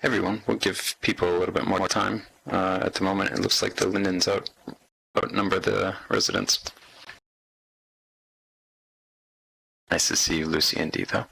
everyone. We'll give people a little bit more time. At the moment, it looks like the Lindens outnumber the residents. Nice to see you, Lucy and Dee, though.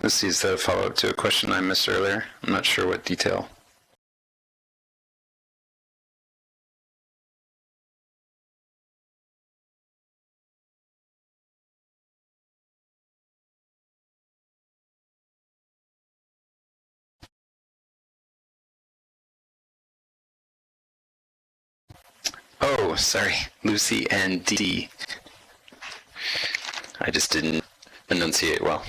This is the follow-up to a question I missed earlier. I'm not sure what detail. Oh, sorry, Lucy and Dee. I just didn't enunciate well.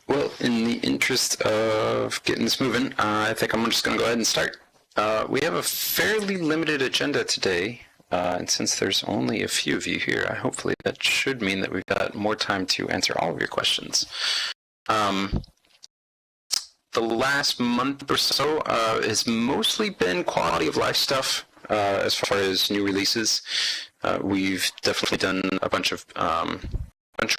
Well, in the interest of getting this moving, I think I'm just going to go ahead and start. We have a fairly limited agenda today, and since there's only a few of you here, hopefully that should mean that we've got more time to answer all of your questions. The last month or so has mostly been quality of life stuff as far as new releases. We've definitely done a bunch of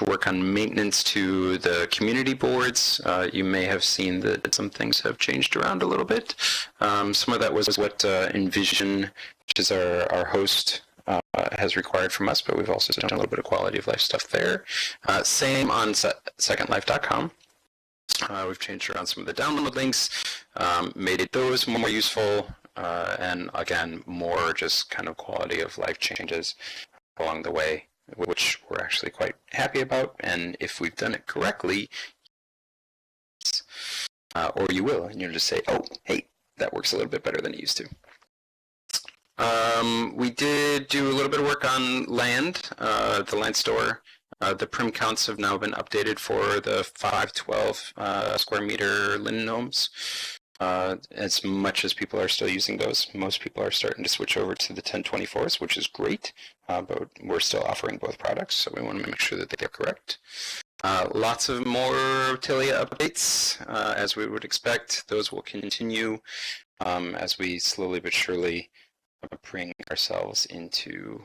work on maintenance to the community boards. You may have seen that some things have changed around a little bit. Some of that was what Envision, which is our host, has required from us, but we've also done a little bit of quality of life stuff there. Same on secondlife.com. We've changed around some of the download links, made those more useful, and again, more just kind of quality of life changes along the way, which we're actually quite happy about. And if we've done it correctly, or you will, and you'll just say, oh, hey, that works a little bit better than it used to. We did do a little bit of work on land, the land store. The prim counts have now been updated for the 512 square meter Linden homes. as much as people are still using those. Most people are starting to switch over to the 1024s, which is great, but we're still offering both products, so we want to make sure that they're correct. Lots of more Tilia updates, as we would expect. Those will continue as we slowly but surely bring ourselves into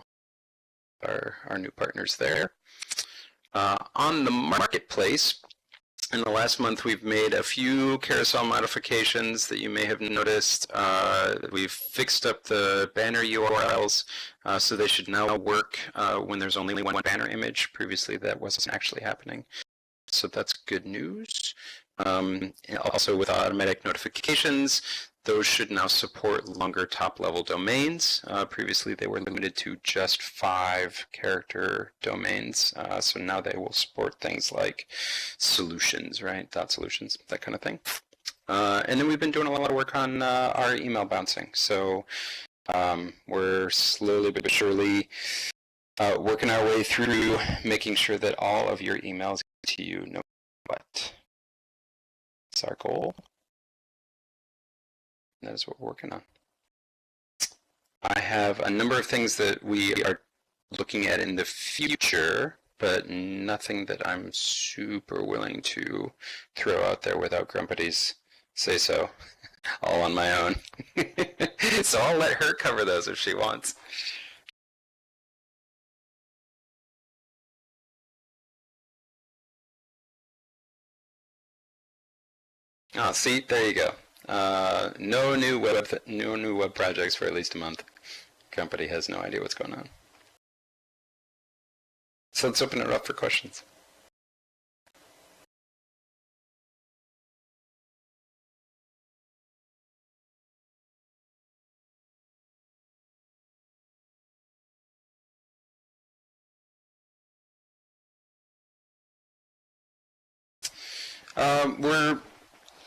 our new partners there. On the marketplace, in the last month, we've made a few carousel modifications that you may have noticed. We've fixed up the banner URLs, so they should now work when there's only one banner image. Previously, that wasn't actually happening. So that's good news. Also, with automatic notifications, those should now support longer top-level domains. Previously, they were limited to just 5-character domains. So now they will support things like solutions, right? .solutions, that kind of thing. And then we've been doing a lot of work on our email bouncing. So we're slowly but surely working our way through making sure that all of your emails get to you no matter what. That's our goal. That is what we're working on. I have a number of things that we are looking at in the future, but nothing that I'm super willing to throw out there without Grumpity's say so. All on my own. So I'll let her cover those if she wants. Oh, see, there you go. No new web projects for at least a month. Company has no idea what's going on. So let's open it up for questions.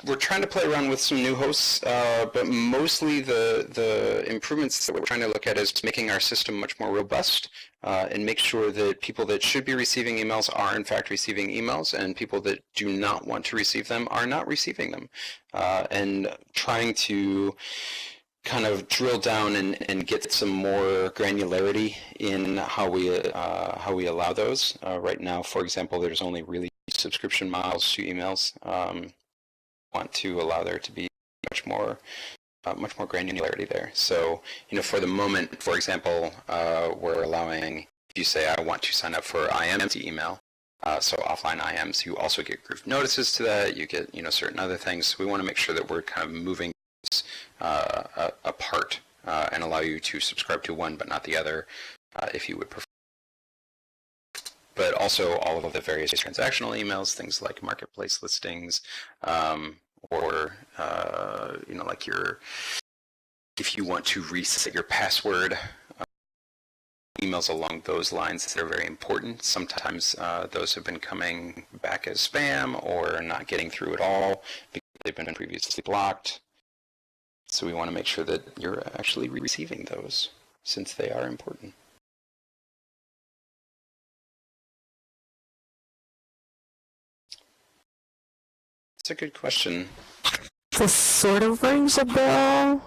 We're trying to play around with some new hosts, but mostly the improvements that we're trying to look at is making our system much more robust and make sure that people that should be receiving emails are in fact receiving emails, and people that do not want to receive them are not receiving them, and trying to kind of drill down and get some more granularity in how we allow those. Right now, for example, there's only really subscription models to emails. Want to allow there to be much more granularity there. So, for the moment, for example, we're allowing, if you say I want to sign up for IM's email, so offline IMs, you also get group notices to that. You get certain other things. So we want to make sure that we're kind of moving apart and allow you to subscribe to one but not the other, if you would prefer. But also all of the various transactional emails, things like marketplace listings, or like if you want to reset your password, emails along those lines, they're very important. Sometimes those have been coming back as spam or not getting through at all because they've been previously blocked. So we want to make sure that you're actually receiving those, since they are important. That's a good question. This sort of rings a bell.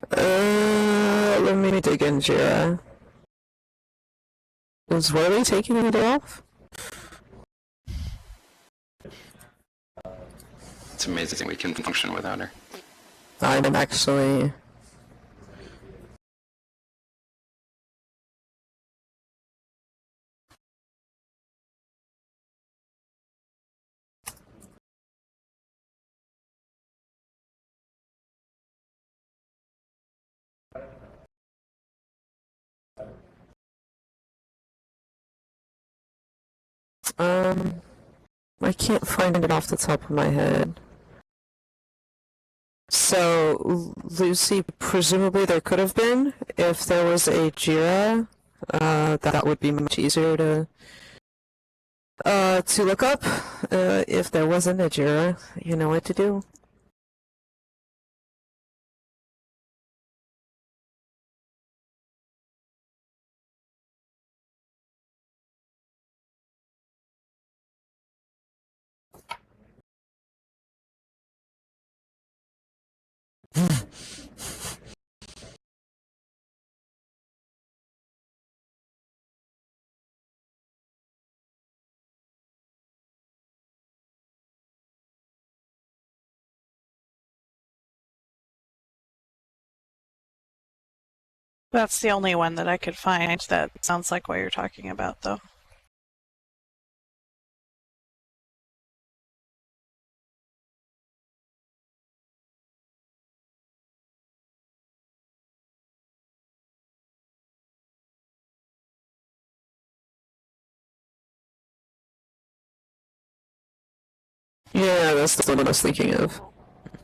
Let me dig in Jira. Was Worley taking it off? It's amazing we can function without her. I'm actually... I can't find it off the top of my head. So, Lucy, presumably there could have been. If there was a Jira, that would be much easier to look up. If there wasn't a Jira, you know what to do. That's the only one that I could find that sounds like what you're talking about, though. Yeah, that's the one I was thinking of.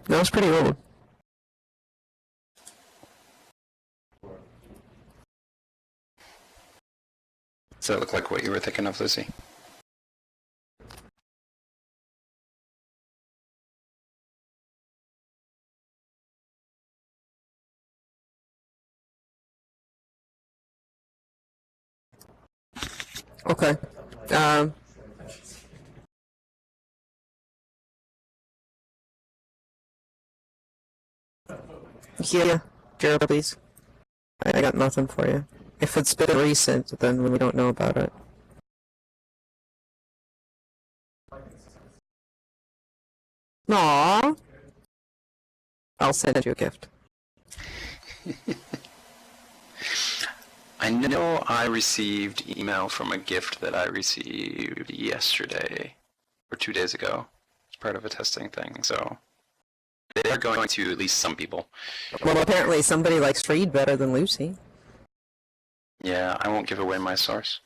That was pretty old. Does that look like what you were thinking of, Lucy? Okay. Um. Yeah, Gerald, please. I got nothing for you. If it's been recent, then we don't know about it. Aww. I'll send you a gift. I know I received email from a gift that I received yesterday or 2 days ago. It's part of a testing thing, so they are going to at least some people. Well, apparently somebody likes Reed better than Lucy. Yeah, I won't give away my source.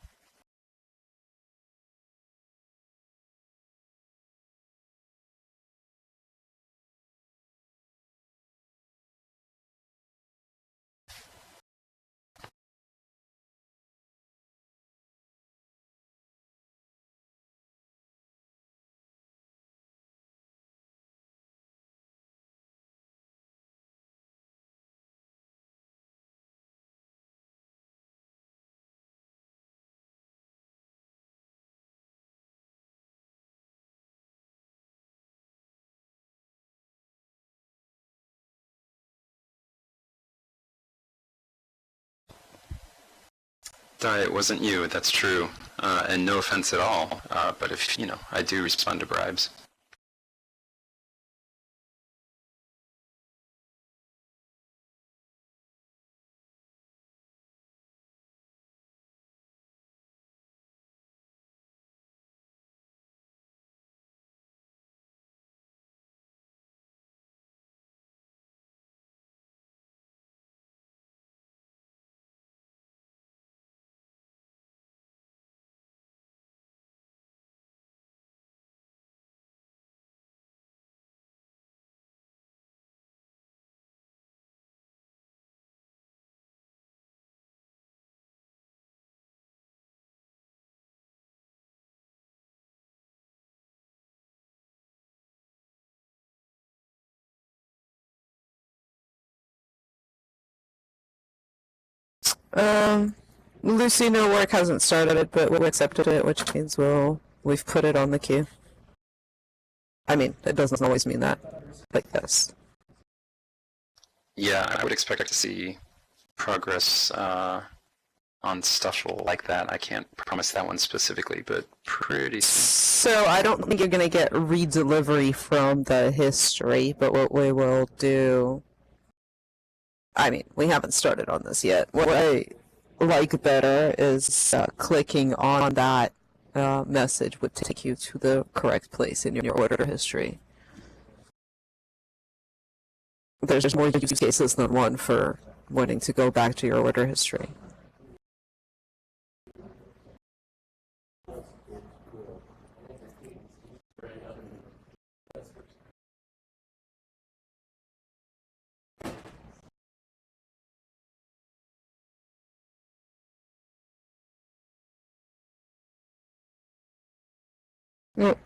It wasn't you, that's true. And no offense at all, but if, I do respond to bribes. Lucy, no work hasn't started, but we've accepted it, which means we've put it on the queue. I mean, it doesn't always mean that, but yes. Yeah, I would expect to see progress on stuff like that. I can't promise that one specifically, but pretty soon. So I don't think you're going to get redelivery from the history, but what we will do... I mean, we haven't started on this yet. What I like better is clicking on that message would take you to the correct place in your order history. There's more use cases than one for wanting to go back to your order history. Yep.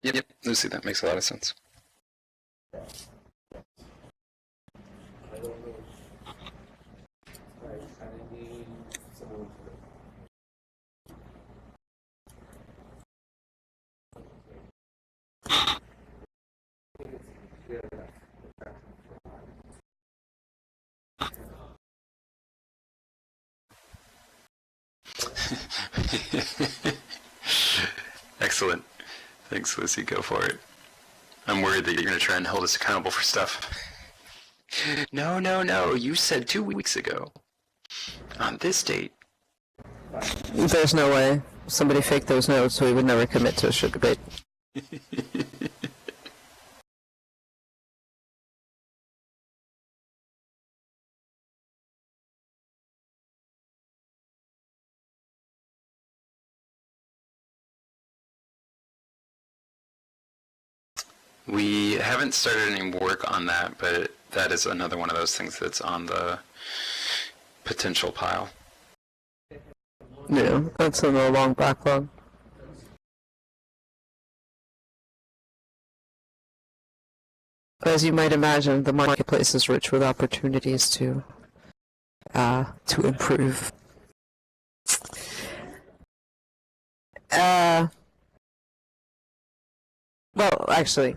Yep, Lucy, that makes a lot of sense. Excellent. Thanks, Lucy. Go for it. I'm worried that you're going to try and hold us accountable for stuff. No. You said 2 weeks ago. On this date. There's no way. Somebody faked those notes, so we would never commit to a sugar debate. We haven't started any work on that, but that is another one of those things that's on the potential pile. Yeah, that's in a long backlog. As you might imagine, the marketplace is rich with opportunities to improve. Well, actually,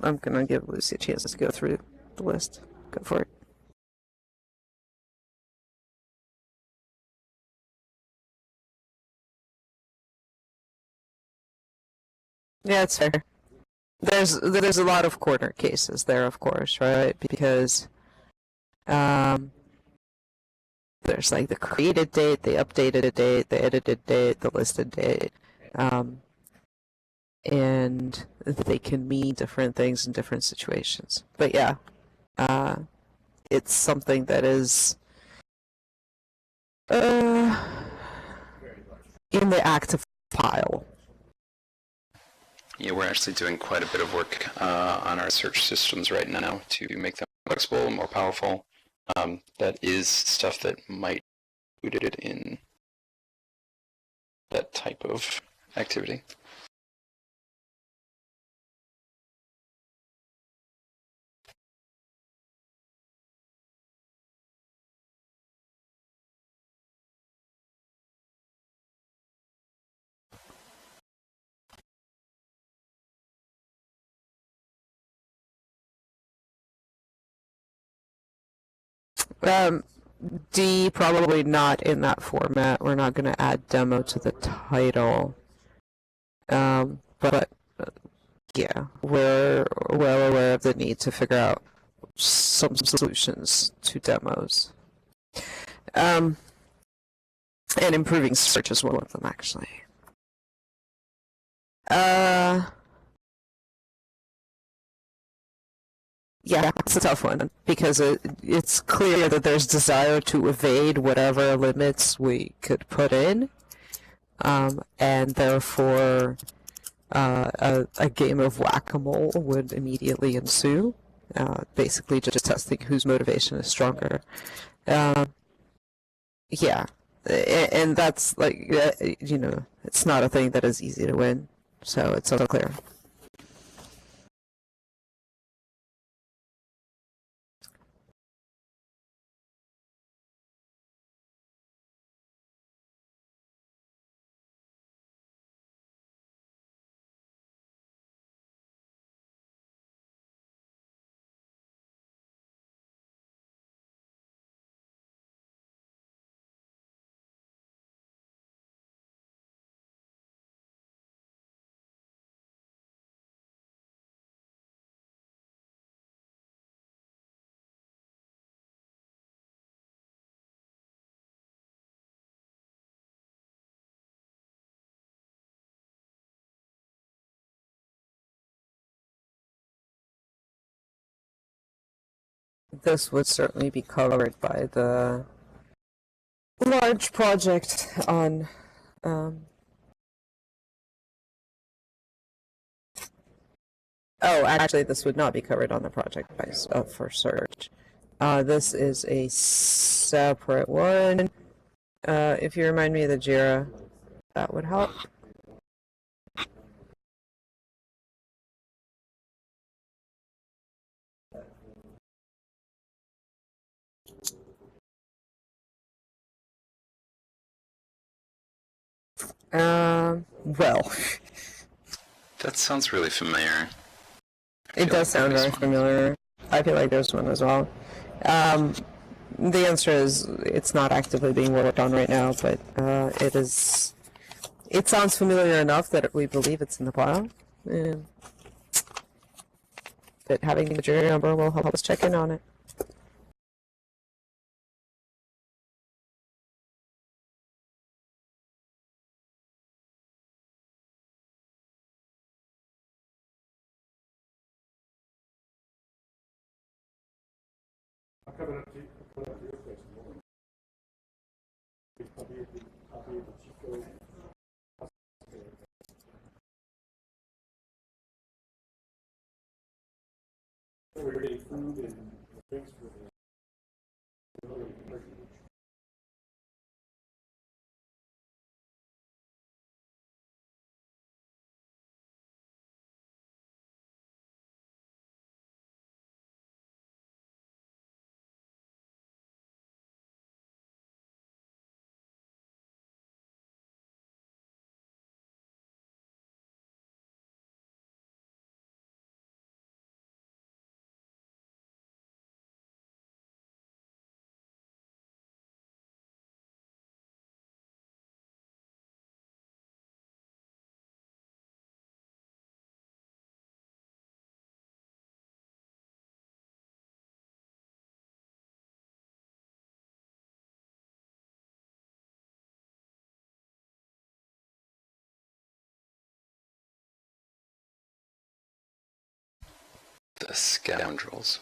I'm gonna give Lucy a chance to go through the list. Go for it. Yeah, it's fair. There's a lot of corner cases there, of course, right? Because there's like the created date, the updated date, the edited date, the listed date, and they can mean different things in different situations. But yeah, it's something that is in the active pile. Yeah, we're actually doing quite a bit of work on our search systems right now to make them flexible and more powerful. That is stuff that might be included in that type of activity. D, probably not in that format. We're not going to add demo to the title. But yeah, we're well aware of the need to figure out some solutions to demos. And improving search is one of them, actually. Yeah, it's a tough one because it's clear that there's desire to evade whatever limits we could put in, and therefore a game of whack-a-mole would immediately ensue, basically just testing whose motivation is stronger. Yeah, and that's like, it's not a thing that is easy to win, so it's unclear. This would certainly be covered by the large project on actually this would not be covered on the project for search. This is a separate one. If you remind me of the JIRA, that would help. Well. That sounds really familiar. It does sound very familiar. I feel like there's one as well. The answer is it's not actively being worked on right now, but it is It sounds familiar enough that we believe it's in the file. And but having the jury number will help us check in on it. The scoundrels.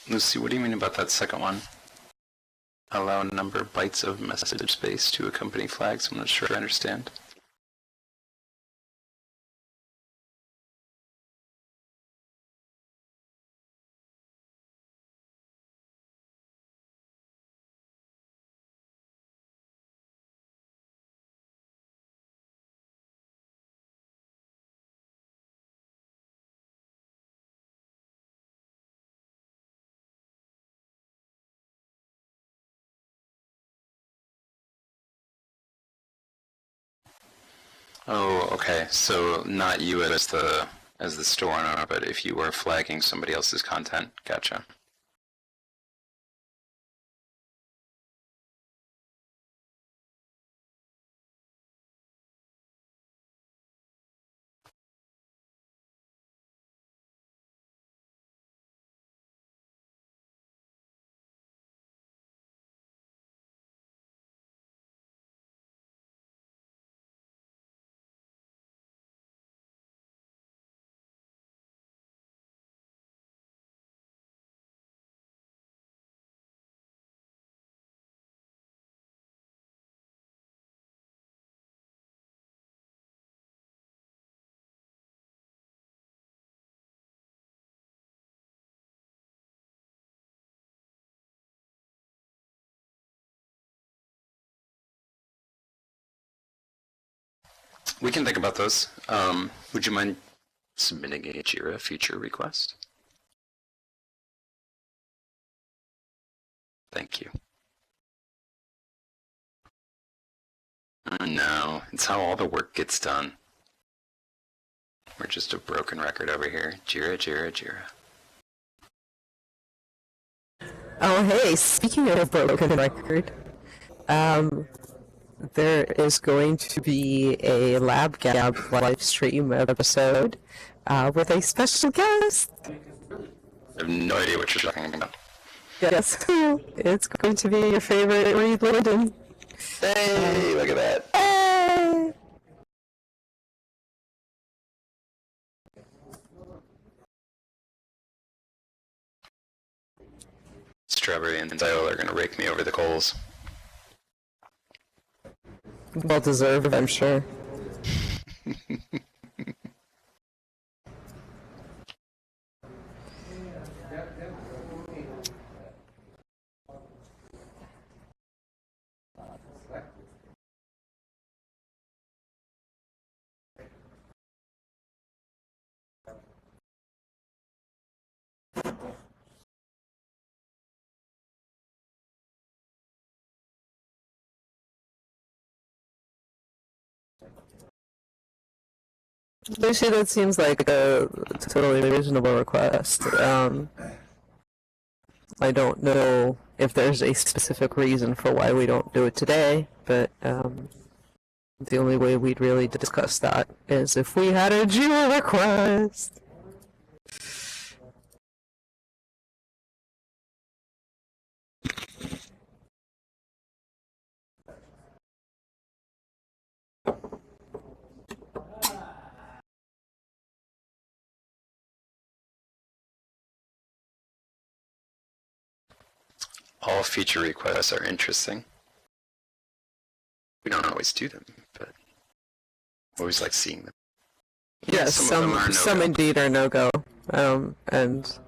Lucy, what do you mean about that second one? Allow a number of bytes of message space to accompany flags. I'm not sure I understand. Oh, okay. So not you as the store owner, but if you were flagging somebody else's content. Gotcha. We can think about those. Would you mind submitting a JIRA feature request? Thank you. No, it's how all the work gets done. We're just a broken record over here. JIRA, JIRA, JIRA. Oh, hey, speaking of broken record, there is going to be a Lab Gab live stream episode with a special guest. I have no idea what you're talking about. Yes, it's going to be your favorite Reed Linden. Hey, look at that. Hey! Strawberry and Zylo are going to rake me over the coals. Well deserved, I'm sure. Lucy, that seems like a totally reasonable request. I don't know if there's a specific reason for why we don't do it today, but the only way we'd really discuss that is if we had a JIRA request. All feature requests are interesting. We don't always do them, but we always like seeing them. Yes, some of them are some no-go. indeed are no-go. And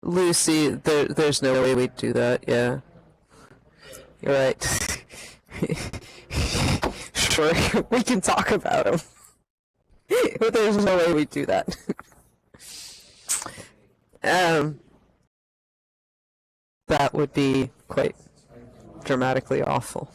Lucy, there's no way we'd do that, yeah. You're right. Sure, we can talk about them. But there's no way we'd do that. That would be quite dramatically awful.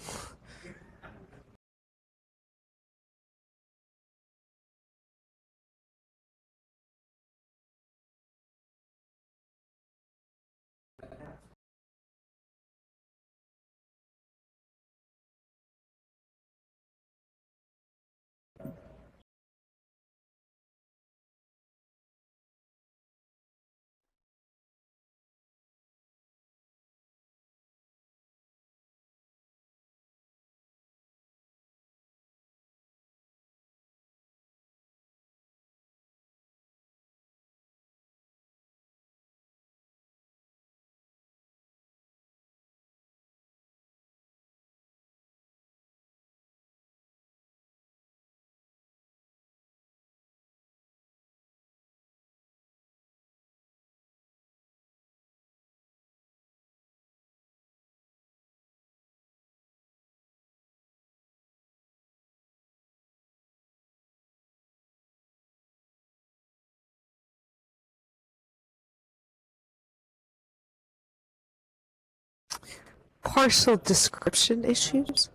Partial description issues?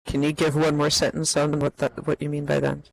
Can you give one more sentence on what you mean by that?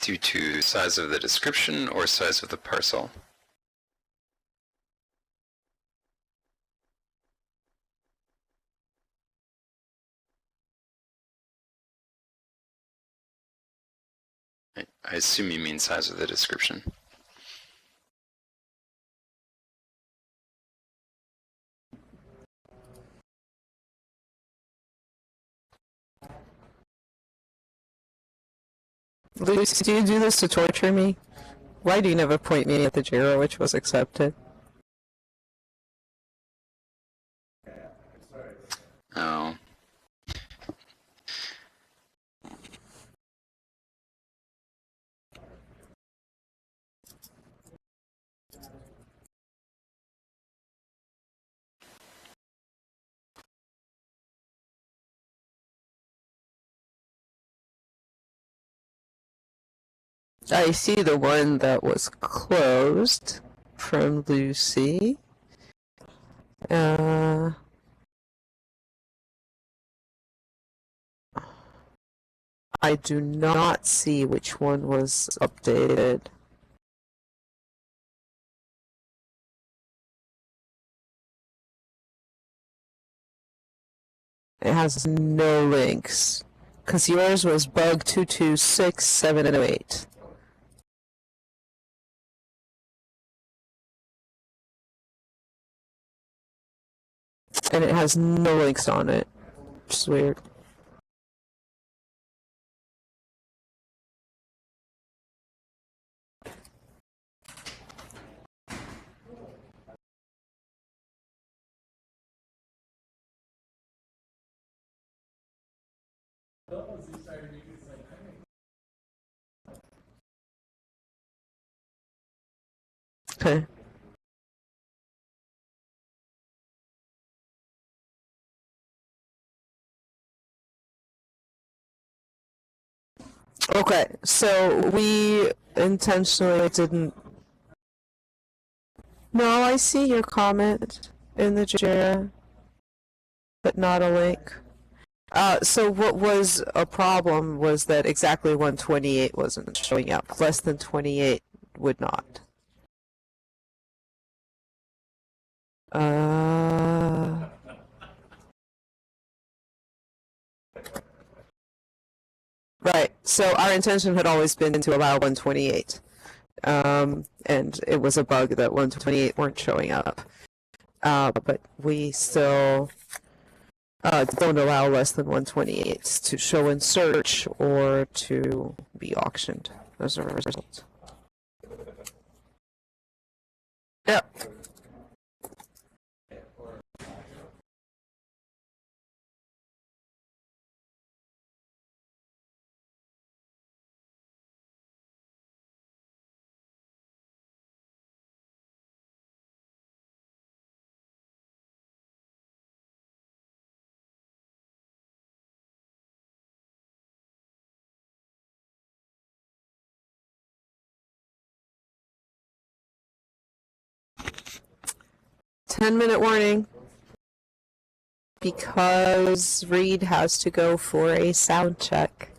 due to size of the description or size of the parcel? I assume you mean size of the description. Lucy, do you do this to torture me? Why do you never point me at the JIRA which was accepted? Oh. I see the one that was closed from Lucy. I do not see which one was updated. It has no links, because yours was bug 226708. And it has no links on it, which is weird. Okay. Okay, so we intentionally didn't... No, I see your comment in the JIRA, but not a link. So what was a problem was that exactly 128 wasn't showing up. Less than 28 would not. Right, so our intention had always been to allow 128. And it was a bug that 128 weren't showing up. But we still don't allow less than 128 to show in search or to be auctioned as a result. Yep. Ten-minute warning. Because Reed has to go for a sound check.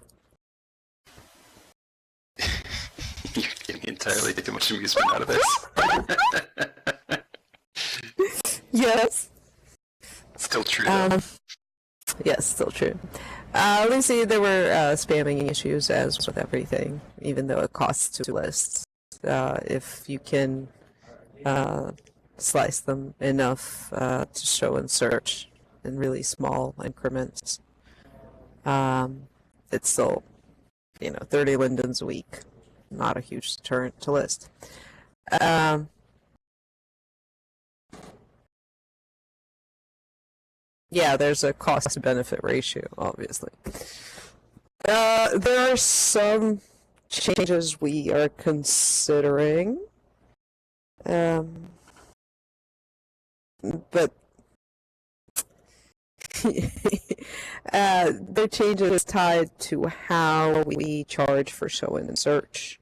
You're getting entirely too much amusement out of this. Yes. Still true, though. Yes, still true. Lucy, there were spamming issues, as with everything, even though it costs to list. If you can slice them enough to show in search in really small increments, it's still, 30 Lindens a week. Not a huge deterrent to list. Yeah, there's a cost-to-benefit ratio, obviously. There are some changes we are considering, but the changes tied to how we charge for show and search.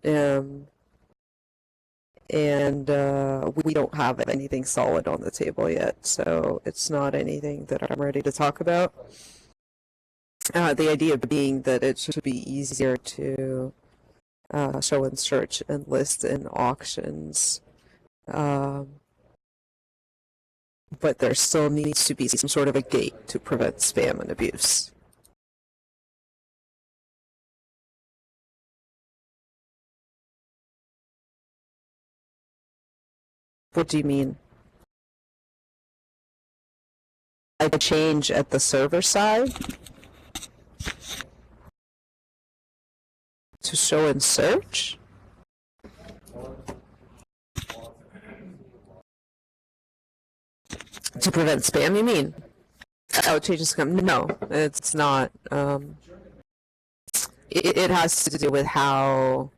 We don't have anything solid on the table yet, so it's not anything that I'm ready to talk about. The idea being that it should be easier to show and search and list in auctions. But there still needs to be some sort of a gate to prevent spam and abuse. What do you mean? A change at the server side to show and search? To prevent spam, you mean? Oh, changes come. No, it's not. It has to do with how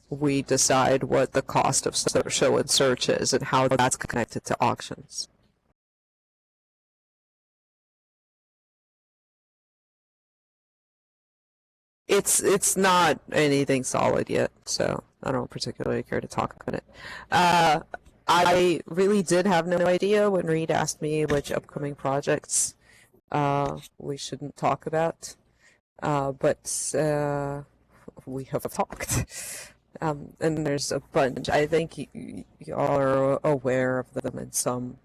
we decide what the cost of show and search is and how that's connected to auctions. It's not anything solid yet, so I don't particularly care to talk about it. I really did have no idea when Reed asked me which upcoming projects we shouldn't talk about, but we have talked. And there's a bunch. I think you are aware of them in some.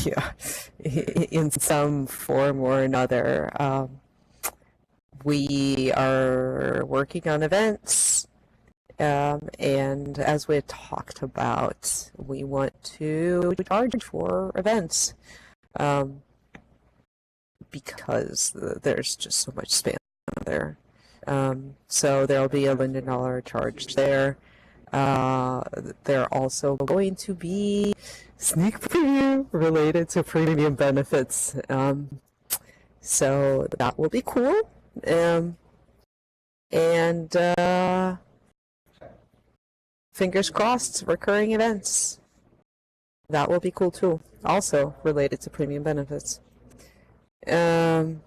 Yeah, in some form or another. We are working on events, and as we had talked about, we want to charge for events because there's just so much spam there. So there'll be a Linden dollar charge there. There also going to be sneak preview related to premium benefits. So that will be cool. And fingers crossed, recurring events. That will be cool too. Also related to premium benefits. Other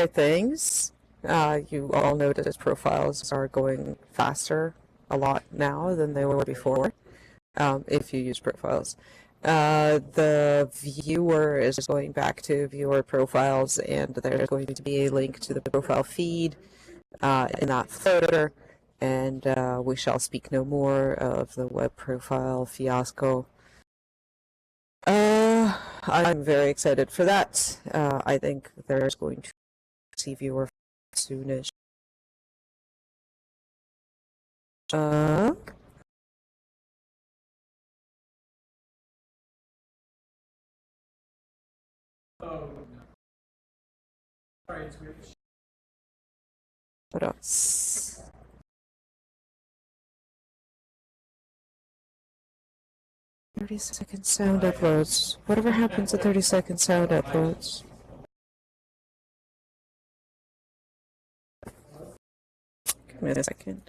things, you all noticed profiles are going faster a lot now than they were before, if you use profiles. The viewer is going back to viewer profiles, and there's going to be a link to the profile feed in that footer, and we shall speak no more of the web profile fiasco. I'm very excited for that. I think there's going to see viewer soonish. What else? "30-second sound uploads. Whatever happens to 30-second sound uploads?" Give me a second.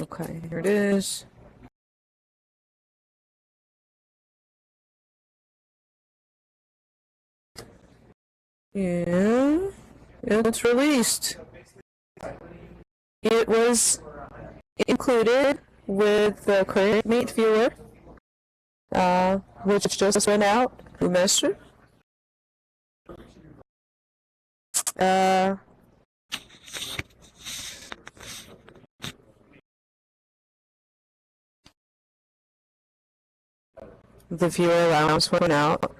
Okay, here it is. Yeah, it's released. It was included with the current mate viewer, which just went out, Umeshu. The viewer allowance went out.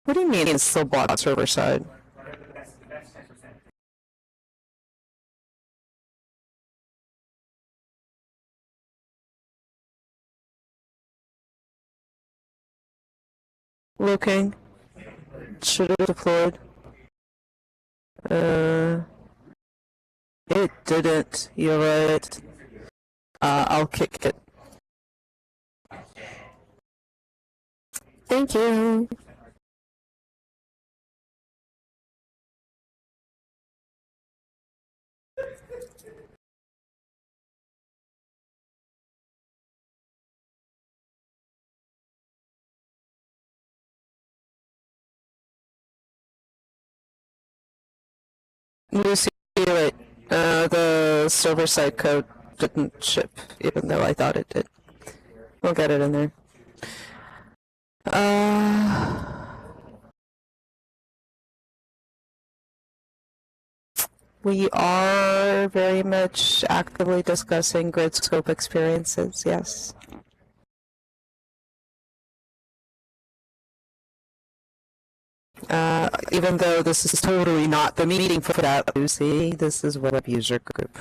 What do you mean it's still bought server side? Looking. Should have deployed. It didn't. You're right. I'll kick it. Thank you. Lucy, you're right. The server-side code didn't ship, even though I thought it did. We'll get it in there. We are very much actively discussing grid scope experiences, yes. Even though this is totally not the meeting for that, Lucy, this is web user group.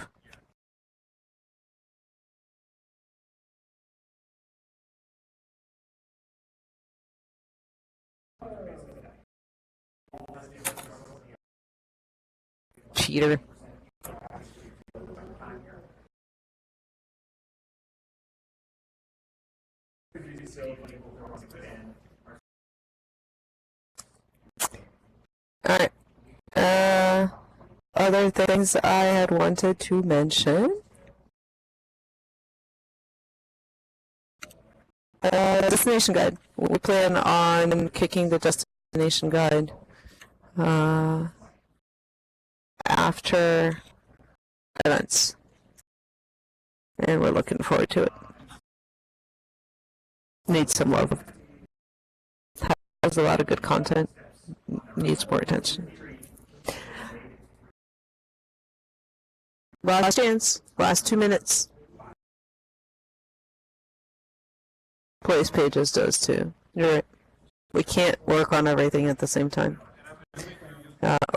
Cheater. Alright. Other things I had wanted to mention. Destination guide. We plan on kicking the destination guide after events. And we're looking forward to it. Needs some love. Has a lot of good content. Needs more attention. Last chance. Last 2 minutes. Place pages does too. You're right. We can't work on everything at the same time.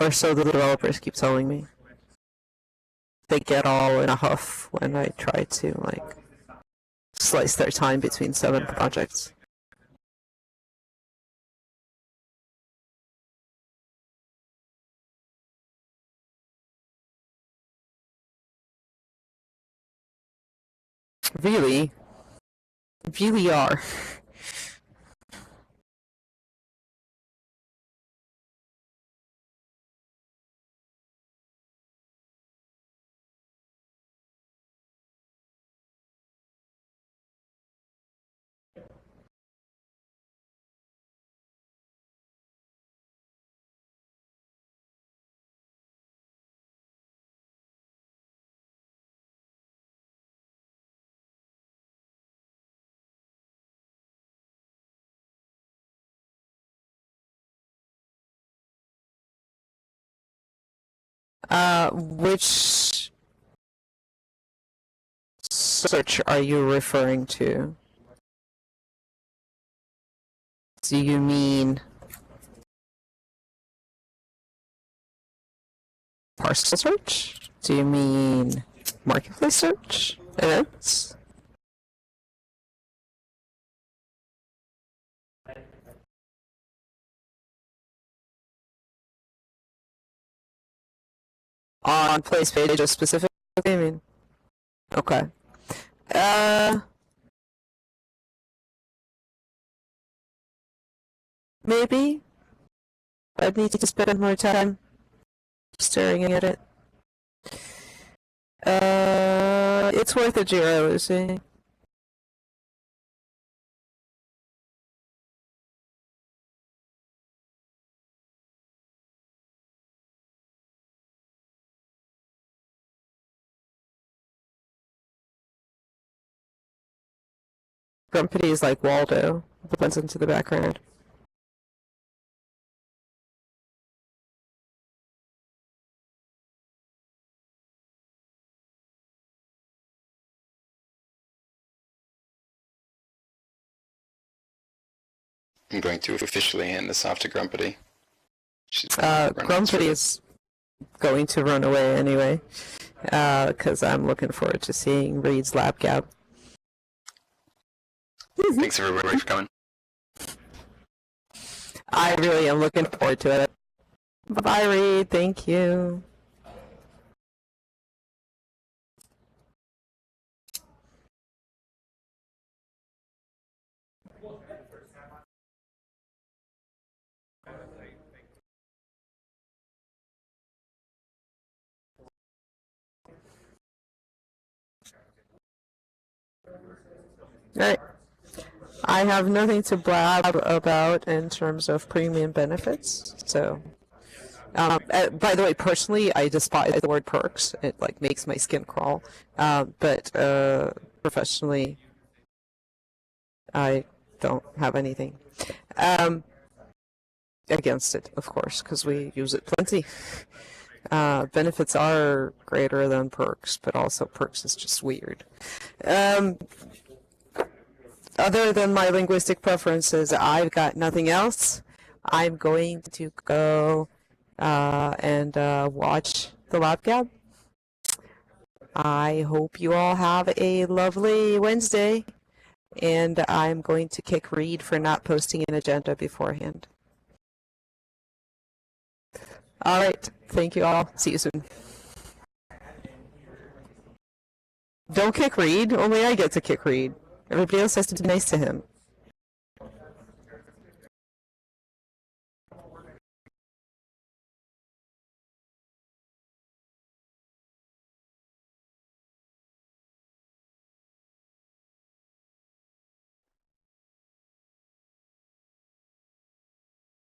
Or so the developers keep telling me. They get all in a huff when I try to, like, slice their time between 7 projects. Really? Really are. Which search are you referring to? Do you mean parcel search? Do you mean marketplace search? Events? On place pages specifically, I mean? Okay. Maybe. I'd need to spend more time staring at it. It's worth a Jira, Lucy. Grumpity is like Waldo, blends into the background. I'm going to officially hand this off to Grumpity. Grumpity is going to run away anyway, because I'm looking forward to seeing Reed's lab gap. Thanks everybody for coming. I really am looking forward to it. Bye, Reed. Thank you. Alright. I have nothing to blab about in terms of premium benefits, so By the way, personally, I despise the word perks. It like makes my skin crawl. But professionally, I don't have anything against it, of course, because we use it plenty. Benefits are greater than perks, but also perks is just weird. Other than my linguistic preferences, I've got nothing else. I'm going to go and watch the lab cab. I hope you all have a lovely Wednesday, and I'm going to kick Reed for not posting an agenda beforehand. All right, thank you all. See you soon. Don't kick Reed. Only I get to kick Reed. Everybody else has to be nice to him.